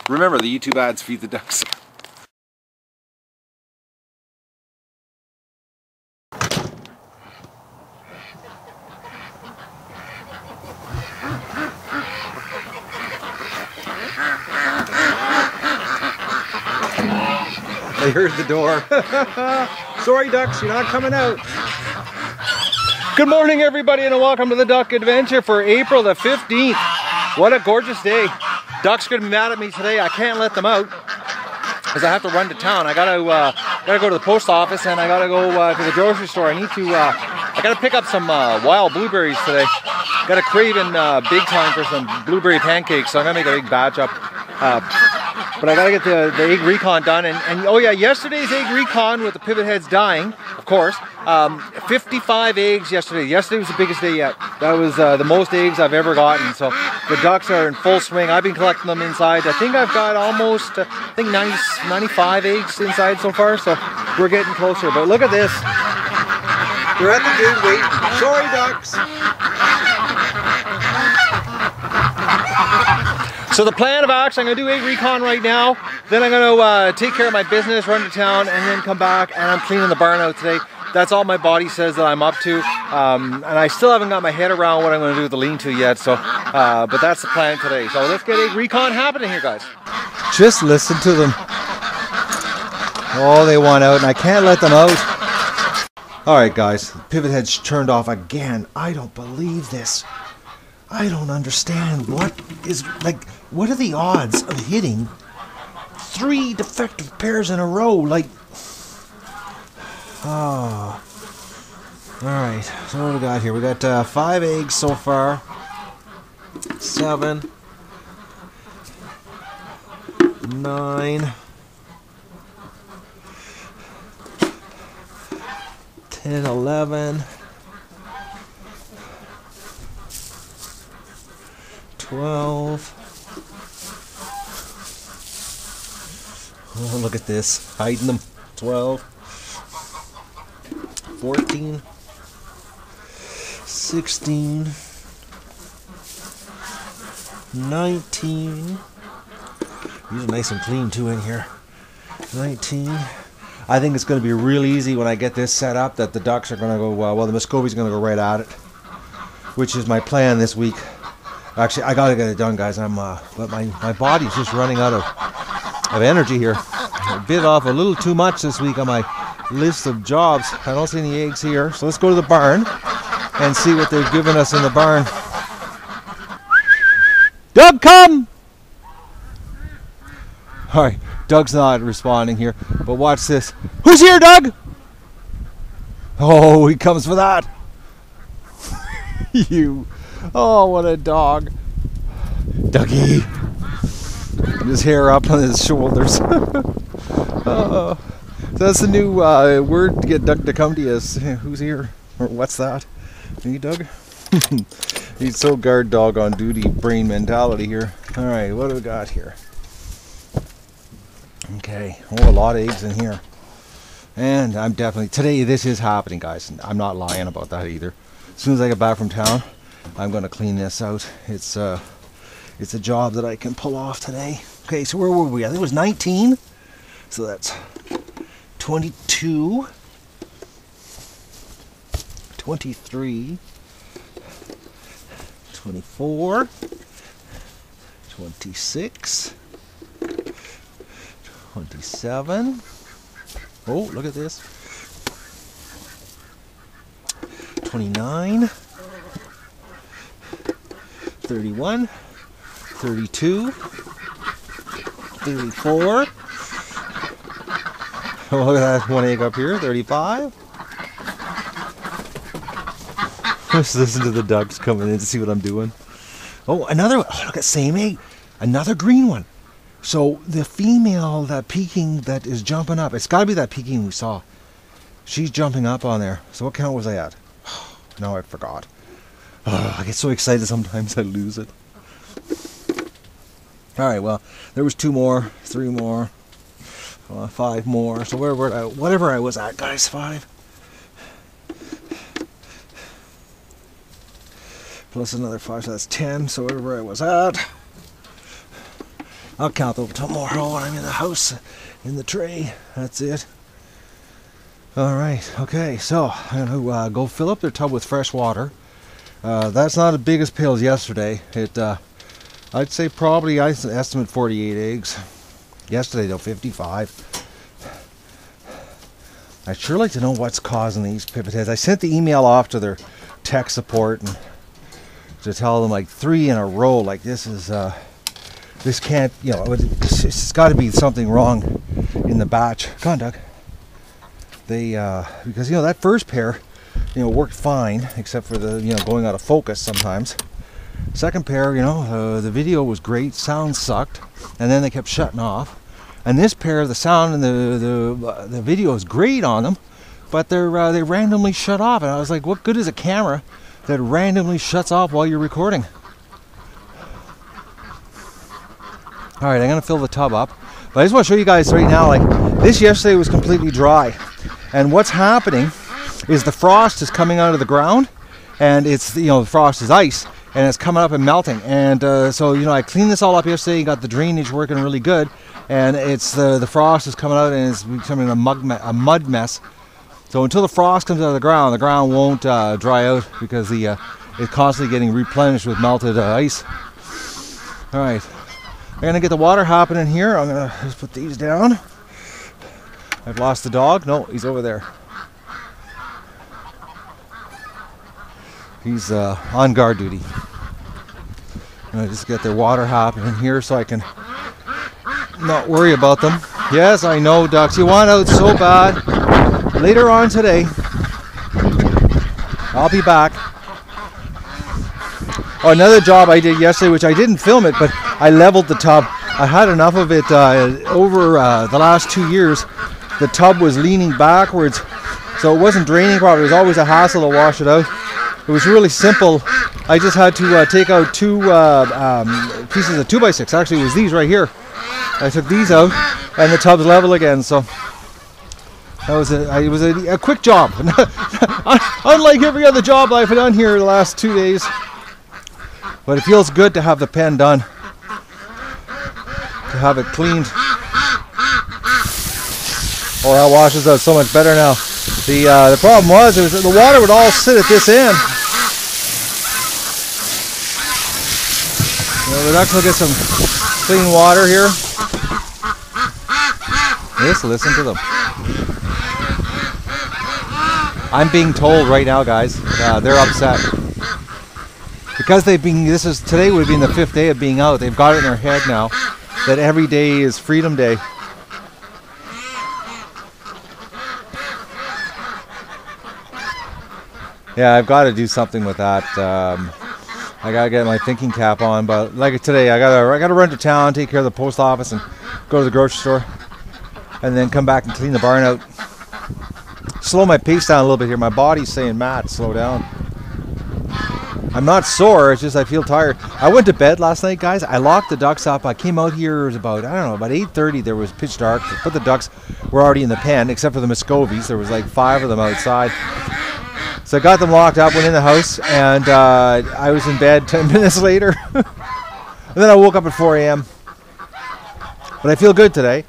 Remember, the YouTube ads feed the ducks. I heard the door. Sorry, ducks, you're not coming out. Good morning, everybody, and welcome to the Duck Adventure for April the 15th. What a gorgeous day. Ducks are gonna be mad at me today. I can't let them out because I have to run to town. I gotta go to the post office, and I gotta go to the grocery store. I gotta pick up some wild blueberries today. Got a craving big time for some blueberry pancakes, so I'm gonna make a big batch up. But I gotta get the egg recon done, and oh yeah, yesterday's egg recon with the pivot heads dying, of course. 55 eggs yesterday. Yesterday was the biggest day yet. That was the most eggs I've ever gotten. So the ducks are in full swing. I've been collecting them inside. I think I've got almost, 95 eggs inside so far. So we're getting closer. But look at this. They're at the gate waiting. Sorry, ducks. So the plan of action, I'm going to do egg recon right now, then I'm going to take care of my business, run to town, and then come back, and I'm cleaning the barn out today. That's all my body says that I'm up to, and I still haven't got my head around what I'm going to do with the lean-to yet, so, but that's the plan today. So let's get egg recon happening here, guys. Just listen to them. Oh, they want out, and I can't let them out. Alright guys, pivot head's turned off again. I don't believe this. I don't understand. What are the odds of hitting 3 defective pairs in a row? Like, oh. Alright, so what do we got here? We got 5 eggs so far. 7. 9. 10, 11. 12. Oh, look at this. Hiding them. 12. 14. 16. 19. These are nice and clean too in here. 19. I think it's going to be real easy when I get this set up that the ducks are going to go, well, the Muscovy's going to go right at it, which is my plan this week. Actually, I gotta get it done, guys. But my body's just running out of energy here. I bit off a little too much this week on my list of jobs. I don't see any eggs here, so let's go to the barn and see what they've given us in the barn. Doug, come! All right, Doug's not responding here, but watch this. Who's here, Doug? Oh, he comes for that. You. Oh, what a dog. Dougie. His hair up on his shoulders. So that's the new word to get Doug to come to you. Who's here? Or what's that? Hey, Doug? He's so guard dog on duty brain mentality here. Alright, what do we got here? Okay. Oh, a lot of eggs in here. And I'm definitely... Today, this is happening, guys. I'm not lying about that either. As soon as I get back from town, I'm going to clean this out. It's a job that I can pull off today. Okay, so where were we? I think it was 19. So that's 22, 23, 24, 26, 27. Oh, look at this. 29. 31, 32, 34. Oh, look at that one egg up here. 35. Just listen to the ducks coming in to see what I'm doing. Oh, another one. Oh, look at same egg. Another green one. So the female, that Pekin that is jumping up, it's got to be that Pekin we saw. She's jumping up on there. So what count was I at? No, I forgot. Oh, I get so excited sometimes I lose it. Alright, well, there was 2 more, 3 more, 5 more. So whatever I was at, guys, 5. plus another 5, so that's 10. So wherever I was at, I'll count them tomorrow when I'm in the house, in the tray. That's it. All right, okay, so I'm going to go fill up their tub with fresh water. That's not as big as pail as yesterday. I'd say probably, I estimate 48 eggs. Yesterday, though, 55. I'd sure like to know what's causing these pipit heads. I sent the email off to their tech support and to tell them like 3 in a row, like this can't, you know, it's got to be something wrong in the batch. Come on, Doug. They, because, you know, that first pair, you know, worked fine, except for the, you know, going out of focus sometimes. Second pair, you know, the video was great, sound sucked, and then they kept shutting off. And this pair, the sound and the video is great on them, but they randomly shut off. And I was like, what good is a camera that randomly shuts off while you're recording? All right, I'm gonna fill the tub up, but I just want to show you guys right now. Like this yesterday was completely dry, and what's happening is the frost is coming out of the ground, and it's, you know, the frost is ice, and it's coming up and melting. And so, you know, I cleaned this all up yesterday, got the drainage working really good. And it's the frost is coming out and it's becoming a mud mess. So until the frost comes out of the ground won't dry out because it's constantly getting replenished with melted ice. All right, I'm gonna get the water hopping in here. I'm gonna just put these down. I've lost the dog. No, he's over there. He's on guard duty. I'm gonna just get the water hopping in here so I can not worry about them. Yes, I know, ducks. You want out so bad. Later on today, I'll be back. Oh, another job I did yesterday, which I didn't film it, but I leveled the tub. I had enough of it over the last 2 years. The tub was leaning backwards, so it wasn't draining properly. It was always a hassle to wash it out. It was really simple. I just had to take out 2 pieces of 2x6. Actually, it was these right here. I took these out, and the tub's level again. So that was it was a quick job, unlike every other job I've done here the last 2 days. But it feels good to have the pen done, to have it cleaned. Oh, that washes out so much better now. The problem was that the water would all sit at this end. You know, the ducks will get some clean water here. Just listen to them. I'm being told right now, guys, they're upset because they've been. Today would have been the 5th day of being out. They've got it in their head now that every day is Freedom Day. Yeah, I've got to do something with that. I gotta get my thinking cap on, but like today, I gotta run to town, take care of the post office, and go to the grocery store, and then come back and clean the barn out. Slow my pace down a little bit here. My body's saying, Matt, slow down. I'm not sore, it's just I feel tired. I went to bed last night, guys. I locked the ducks up. I came out here, it was about, I don't know, about 8:30. There was pitch dark, but the ducks were already in the pen, except for the Muscovies. There was like 5 of them outside. So I got them locked up, went in the house, and I was in bed 10 minutes later. And then I woke up at 4 a.m. But I feel good today.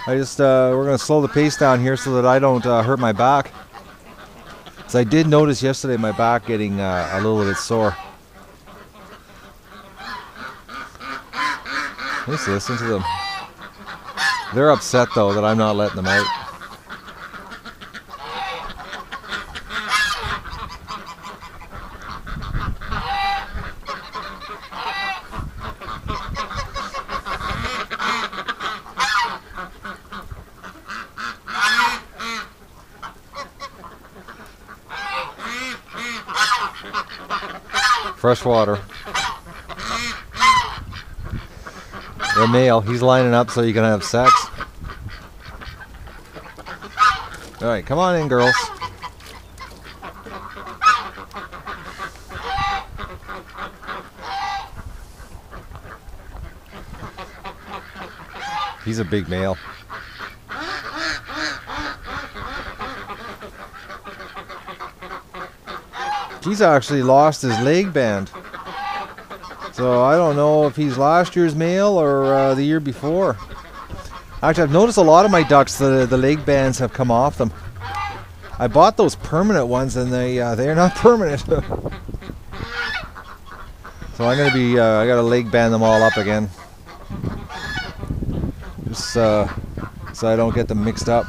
I just, we're going to slow the pace down here so that I don't hurt my back. Because I did notice yesterday my back getting a little bit sore. Just listen to them. They're upset, though, that I'm not letting them out. Fresh water. The male, he's lining up so you can have sex. Alright, come on in, girls. He's a big male. He's actually lost his leg band. So I don't know if he's last year's male or the year before. Actually, I've noticed a lot of my ducks, the leg bands have come off them. I bought those permanent ones, and they're not permanent. So I'm gonna be I gotta leg band them all up again, just so I don't get them mixed up.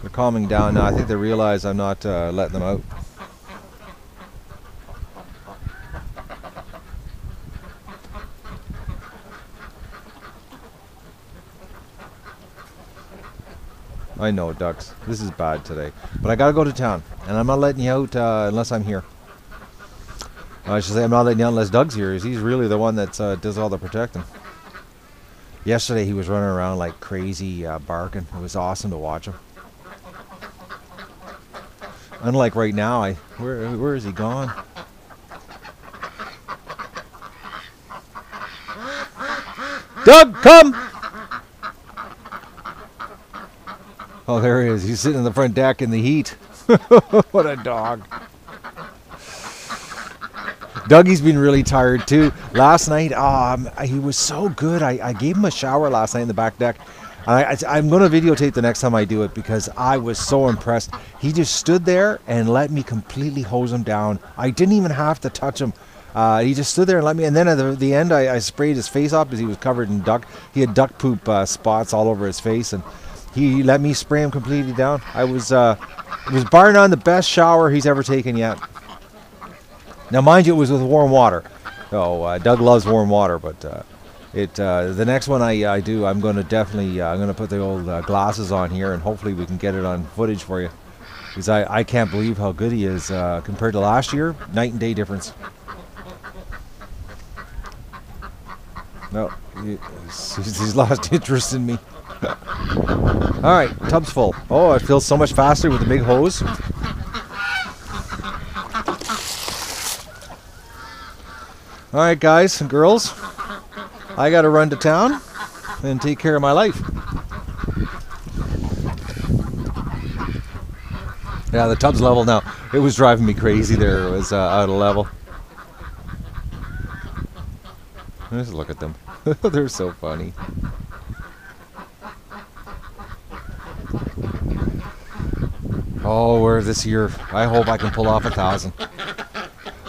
They're calming down now. I think they realize I'm not letting them out. I know, ducks. This is bad today. But I gotta go to town. And I'm not letting you out unless I'm here. I should say I'm not letting you out unless Doug's here. He's really the one that does all the protecting. Yesterday he was running around like crazy barking. It was awesome to watch him. Unlike right now, where is he gone? Doug, come! Oh, there he is. He's sitting in the front deck in the heat. What a dog. Dougie's been really tired too. Last night, he was so good. I gave him a shower last night in the back deck. I'm going to videotape the next time I do it because I was so impressed. He just stood there and let me completely hose him down. I didn't even have to touch him. He just stood there and let me. And then at the end, I sprayed his face off because he was covered in duck. He had duck poop spots all over his face, and he let me spray him completely down. It was bar none the best shower he's ever taken yet. Now, mind you, it was with warm water. So Doug loves warm water, but the next one I do, I'm going to definitely I'm going to put the old glasses on here, and hopefully we can get it on footage for you. Because I can't believe how good he is compared to last year. Night and day difference. No, he's lost interest in me. All right, tub's full. Oh, it feels so much faster with the big hose. All right, guys and girls, I got to run to town and take care of my life. Yeah, the tub's level now. It was driving me crazy there. It was out of level. Just look at them. They're so funny. Oh, we're this year. I hope I can pull off 1,000.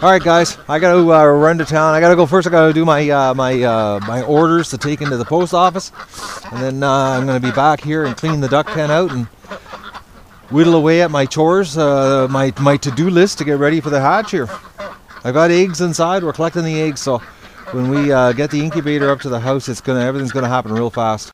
All right, guys. I got to run to town. I got to go first. I got to do my orders to take into the post office, and then I'm going to be back here and clean the duck pen out and whittle away at my chores, my to-do list to get ready for the hatch here. I've got eggs inside. We're collecting the eggs, so when we get the incubator up to the house, everything's gonna happen real fast.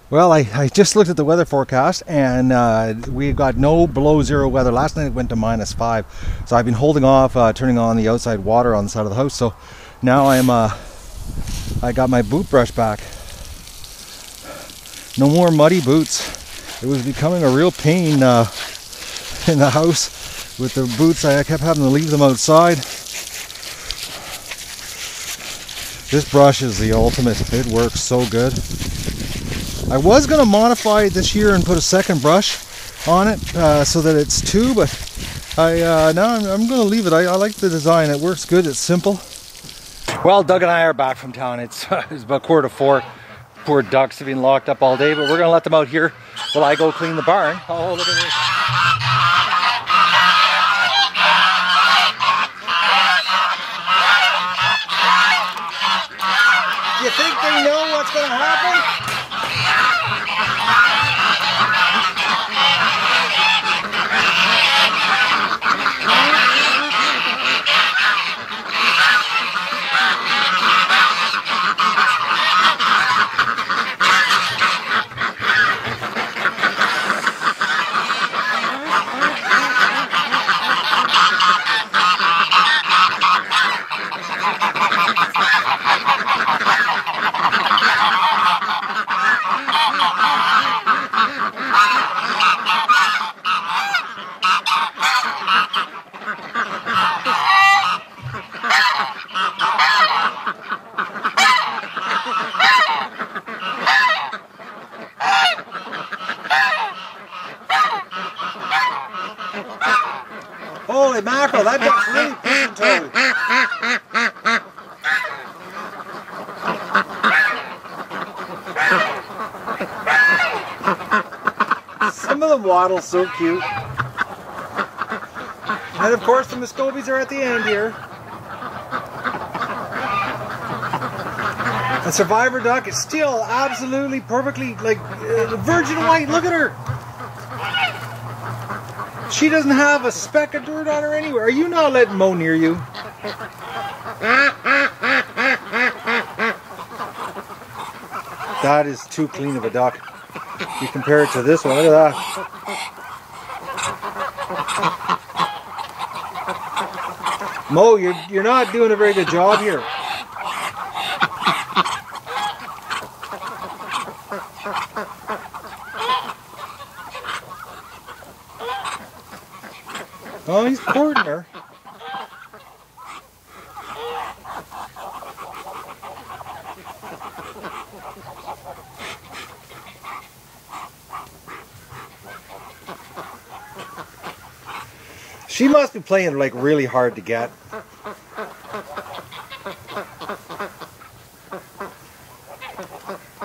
Well, I just looked at the weather forecast, and we got no below zero weather. Last night it went to -5, so I've been holding off turning on the outside water on the side of the house. So now I got my boot brush back. No more muddy boots. It was becoming a real pain in the house with the boots. I kept having to leave them outside. This brush is the ultimate. It works so good. I was going to modify it this year and put a second brush on it so that it's 2, but now I'm going to leave it. I like the design. It works good. It's simple. Well, Doug and I are back from town. It's about 3:45. Poor ducks have been locked up all day, but we're going to let them out here while I go clean the barn. Oh, look at this. You think they know what's going to happen? careful, that duck's really pigeon-toed. Some of them waddle so cute. And of course the Muscovies are at the end here. The survivor duck is still absolutely perfectly like virgin white. Look at her. She doesn't have a speck of dirt on her anywhere. Are you not letting Mo near you? That is too clean of a duck. You compare it to this one. Look at that. Mo, you're not doing a very good job here. Oh, he's courting her. She must be playing like really hard to get.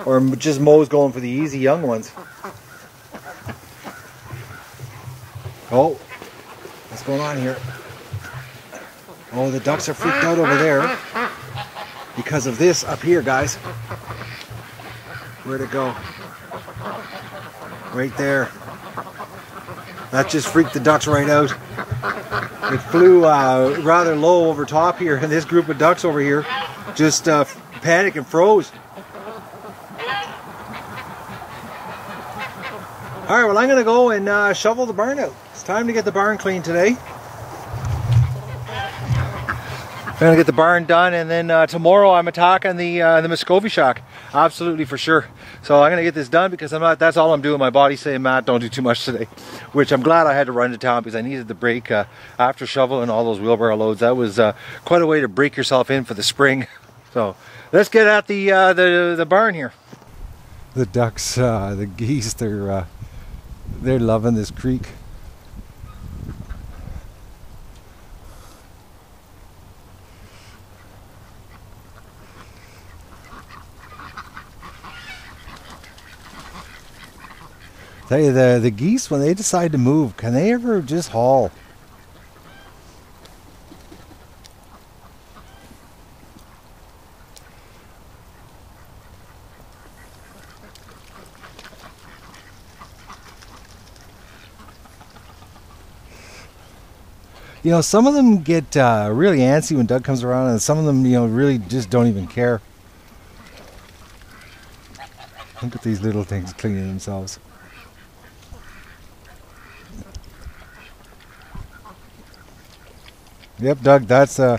Or just Mo's going for the easy young ones. Oh, what's going on here? Oh, the ducks are freaked out over there because of this up here, guys. Where'd it go? Right there. That just freaked the ducks right out. It flew rather low over top here, and this group of ducks over here just panicked and froze. Alright, well I'm going to go and shovel the barn out. It's time to get the barn clean today. I'm going to get the barn done, and then tomorrow I'm attacking the Muscovy shack. Absolutely, for sure. So I'm going to get this done because that's all I'm doing. My body's saying, Matt, don't do too much today. Which I'm glad I had to run to town because I needed the break after shoveling all those wheelbarrow loads. That was quite a way to break yourself in for the spring. So let's get at the barn here. The ducks, the geese, they're loving this creek. Tell you, the geese, when they decide to move, can they ever just haul? You know, some of them get really antsy when Doug comes around, and some of them, you know, really just don't even care. Look at these little things cleaning themselves. Yep, Doug, that's I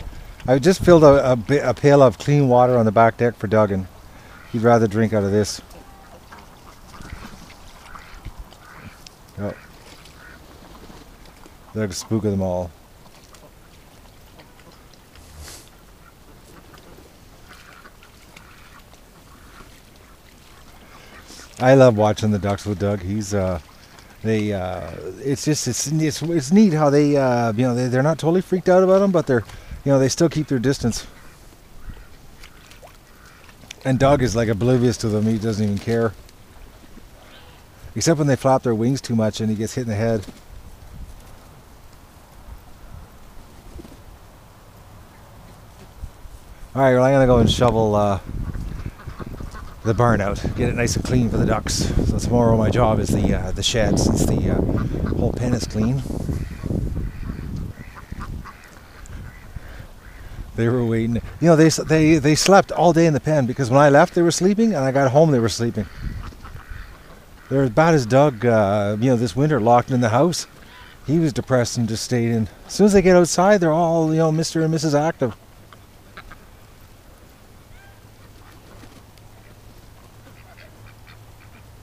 just filled a pail of clean water on the back deck for Doug, and he'd rather drink out of this. Oh. Doug's spooking them all. I love watching the ducks with Doug. He's it's neat how they you know, they're not totally freaked out about him, but they're, you know, they still keep their distance. And Doug is like oblivious to them. He doesn't even care, except when they flap their wings too much and he gets hit in the head. All right, well, I'm gonna go and shovel the barn out, get it nice and clean for the ducks. So tomorrow my job is the shed, since the whole pen is clean. They were waiting. You know, they slept all day in the pen, because when I left they were sleeping, and I got home they were sleeping. They're as bad as Doug. You know, this winter locked in the house. He was depressed and just stayed in. As soon as they get outside, they're all, you know, Mr. and Mrs. Active.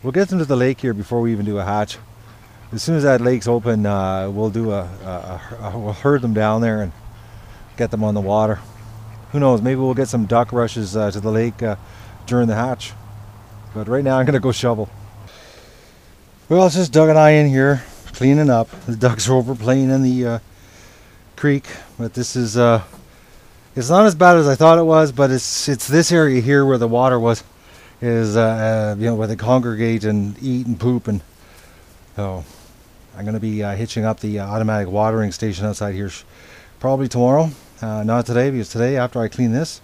We'll get them to the lake here before we even do a hatch. As soon as that lake's open, we'll do we'll herd them down there and get them on the water. Who knows? Maybe we'll get some duck rushes to the lake during the hatch. But right now, I'm gonna go shovel. Well, it's just Doug and I in here cleaning up. The ducks are over playing in creek, but this is it's not as bad as I thought it was, but it's this area here where the water is you know, where they congregate and eat and poop. And so I'm going to be hitching up the automatic watering station outside here probably tomorrow, not today, because today after I clean this,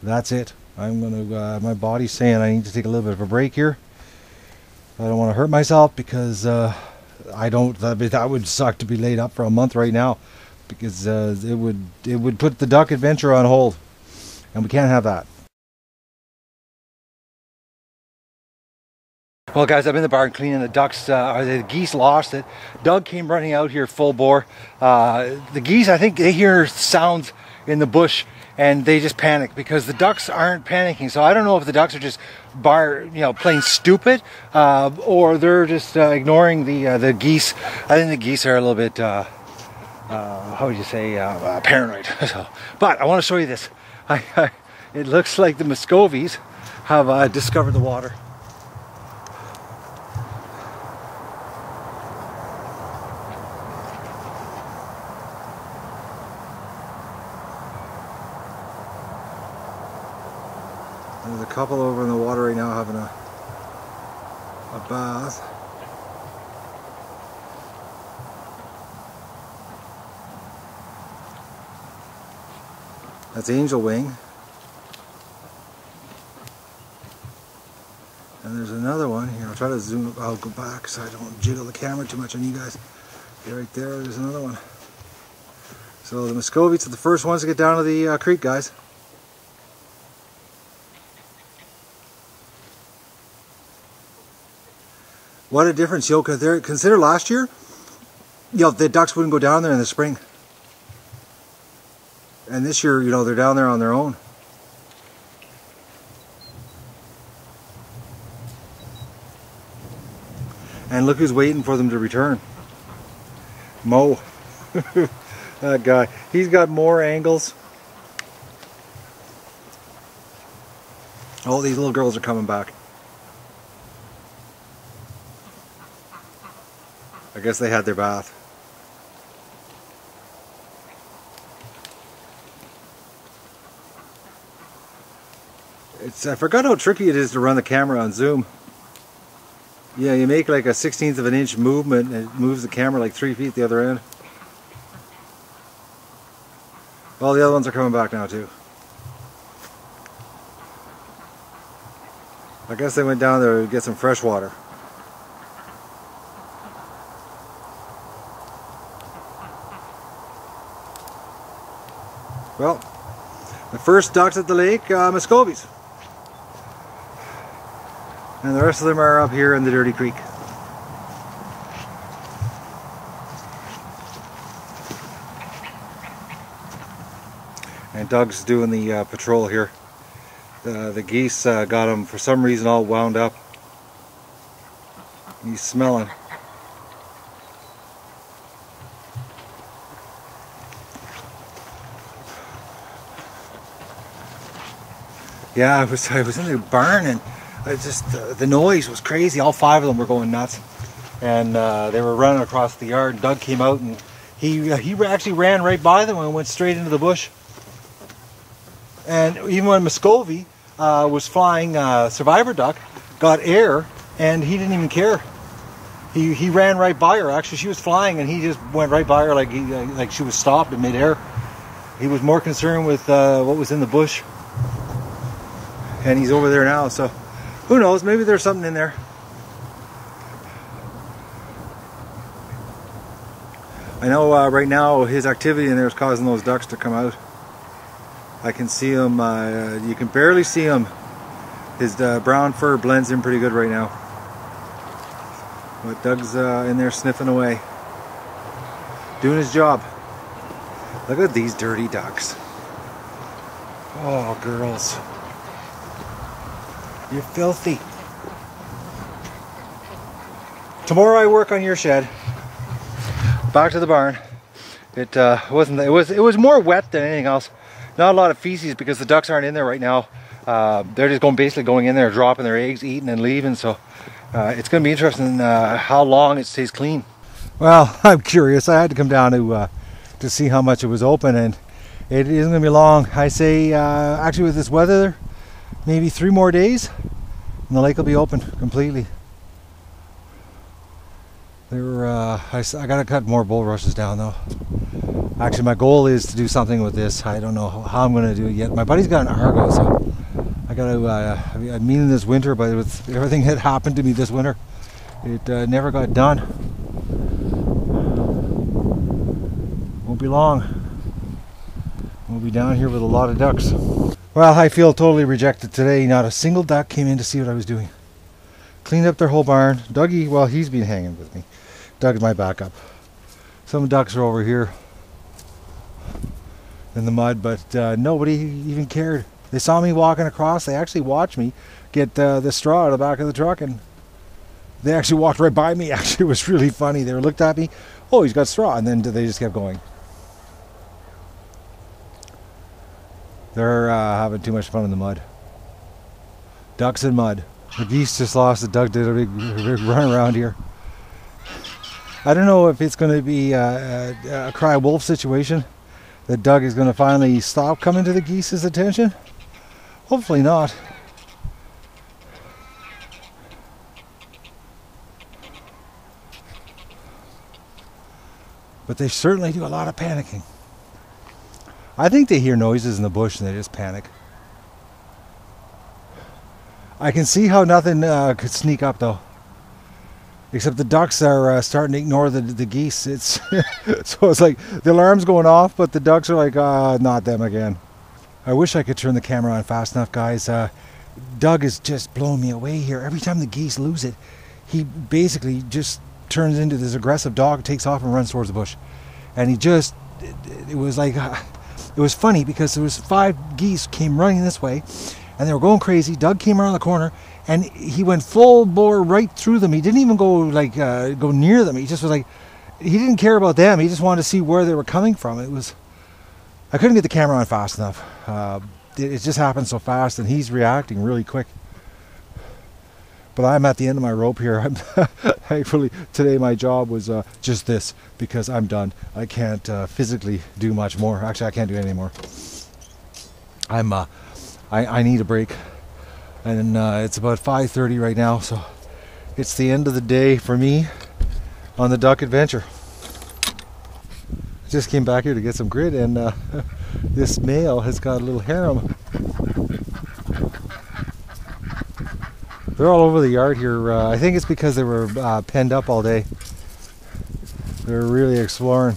that's it. I'm going to my body's saying I need to take a little bit of a break here. I don't want to hurt myself, because that would suck to be laid up for a month right now, because it would put the duck adventure on hold, and we can't have that. Well, guys, I'm in the barn cleaning the ducks. The geese lost it. Doug came running out here full bore. The geese, I think they hear sounds in the bush and they just panic, because the ducks aren't panicking. So I don't know if the ducks are just playing stupid, or they're just ignoring the geese. I think the geese are a little bit how would you say, paranoid. So, but I want to show you this. It looks like the Muscovies have discovered the water. There's a couple over in the water right now having a bath. That's angel wing. And there's another one here. I'll try to zoom. I'll go back so I don't jiggle the camera too much on you guys. Yeah, right there, there's another one. So the Muscovies are the first ones to get down to the creek, guys. What a difference, yo, because consider last year, the ducks wouldn't go down there in the spring. And this year, they're down there on their own. And look who's waiting for them to return. Mo. That guy. He's got more angles. Oh, these little girls are coming back. I guess they had their bath. I forgot how tricky it is to run the camera on zoom. Yeah, you make like a 1/16 of an inch movement and it moves the camera like 3 feet the other end. Well, the other ones are coming back now too. I guess they went down there to get some fresh water. Well, the first ducks at the lake, Muscovies. And the rest of them are up here in the dirty creek. And Doug's doing the patrol here. The geese got him for some reason all wound up. He's smelling. Yeah, I was in the barn, and the noise was crazy. All 5 of them were going nuts, and they were running across the yard. Doug came out, and he actually ran right by them and went straight into the bush. And even when Muscovy was flying survivor duck, got air, and he didn't even care. He ran right by her. Actually, she was flying, and he just went right by her like she was stopped in midair. He was more concerned with what was in the bush. And he's over there now, so who knows, maybe there's something in there. I know right now his activity in there is causing those ducks to come out. I can see him, you can barely see him. His brown fur blends in pretty good right now. But Doug's in there sniffing away, doing his job. Look at these dirty ducks. Oh, girls. You're filthy. Tomorrow I work on your shed. Back to the barn. It was more wet than anything else. Not a lot of feces because the ducks aren't in there right now. They're just basically going in there, dropping their eggs, eating and leaving. So it's going to be interesting how long it stays clean. Well, I'm curious. I had to come down to to see how much it was open, and it isn't going to be long. I say, actually with this weather, maybe 3 more days, and the lake will be open completely. I got to cut more bulrushes down though. Actually, my goal is to do something with this. I don't know how I'm going to do it yet. My buddy's got an Argo, so I got to, I mean this winter, but with everything that happened to me this winter, it never got done. Won't be long. We'll be down here with a lot of ducks. Well, I feel totally rejected today. Not a single duck came in to see what I was doing. Cleaned up their whole barn. Dougie, well, he's been hanging with me. Doug's my backup. Some ducks are over here in the mud, but nobody even cared. They saw me walking across. They actually watched me get the straw out of the back of the truck, and they actually walked right by me. Actually, it was really funny. They looked at me, oh, he's got straw, and then they just kept going. They're having too much fun in the mud. Ducks in mud. The geese just lost. The duck did a big run around here. I don't know if it's going to be a cry wolf situation. That Doug is going to finally stop coming to the geese's attention. Hopefully not. But they certainly do a lot of panicking. I think they hear noises in the bush and they just panic. I can see how nothing could sneak up though. Except the ducks are starting to ignore the geese. It's so it's like the alarm's going off, but the ducks are like, not them again. I wish I could turn the camera on fast enough, guys. Doug is just blowing me away here. Every time the geese lose it, he basically just turns into this aggressive dog, takes off and runs towards the bush. And he just, it was like, it was funny because there was 5 geese came running this way, and they were going crazy. Doug came around the corner, and he went full bore right through them. He didn't even go like go near them. He just was like, he didn't care about them. He just wanted to see where they were coming from. It was, I couldn't get the camera on fast enough. It just happened so fast, and he's reacting really quick. But I'm at the end of my rope here. I'm thankfully today my job was just this, because I'm done. I can't physically do much more. Actually, I can't do any more. I need a break. And it's about 5:30 right now, so it's the end of the day for me on the duck adventure. Just came back here to get some grit, and this male has got a little harem. They're all over the yard here. I think it's because they were penned up all day. They're really exploring.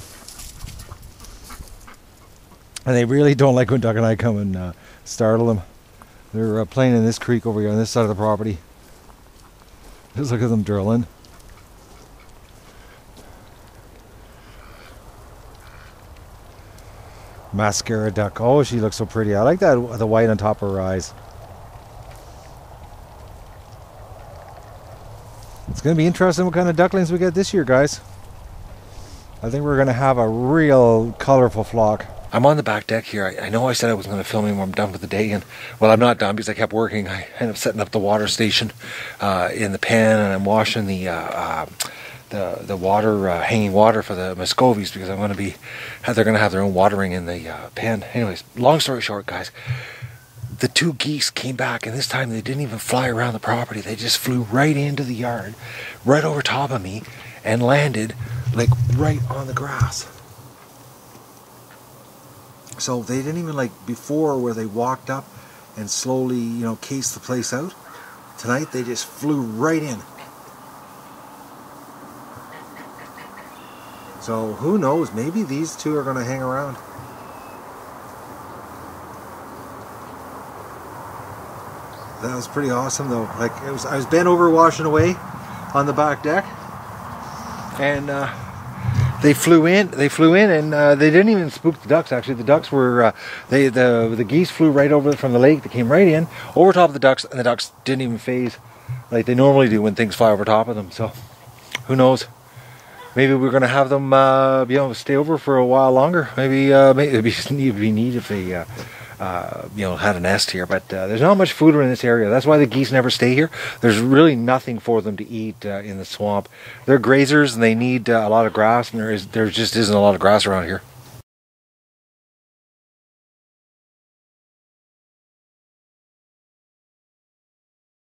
And they really don't like when Doug and I come and startle them. They're playing in this creek over here on this side of the property. Just look at them drilling. Mascara duck. Oh, she looks so pretty. I like that, the white on top of her eyes. It's going to be interesting what kind of ducklings we get this year, guys. I think we're going to have a real colorful flock. I'm on the back deck here. I know I said I wasn't going to film anymore. I'm done for the day, and well, I'm not done because I kept working. I ended up setting up the water station in the pen, and I'm washing the water, hanging water for the Muscovies, because I'm going to be, they're going to have their own watering in the pen. Anyways, long story short, guys, the 2 geese came back, and this time they didn't even fly around the property. They just flew right into the yard, right over top of me, and landed like right on the grass. So they didn't even, like before where they walked up and slowly, you know, cased the place out. Tonight they just flew right in. So who knows, maybe these 2 are going to hang around. That was pretty awesome though. Like, I was bent over washing away on the back deck, and they flew in, and they didn't even spook the ducks. Actually, the ducks were, the geese flew right over from the lake. They came right in, over top of the ducks, and the ducks didn't even phase like they normally do when things fly over top of them. So, who knows? Maybe we're going to have them, you know, stay over for a while longer. Maybe it'd be neat if they, you know, had a nest here. But there's not much food in this area. That's why the geese never stay here. There's really nothing for them to eat in the swamp. They're grazers, and they need a lot of grass, and there just isn't a lot of grass around here.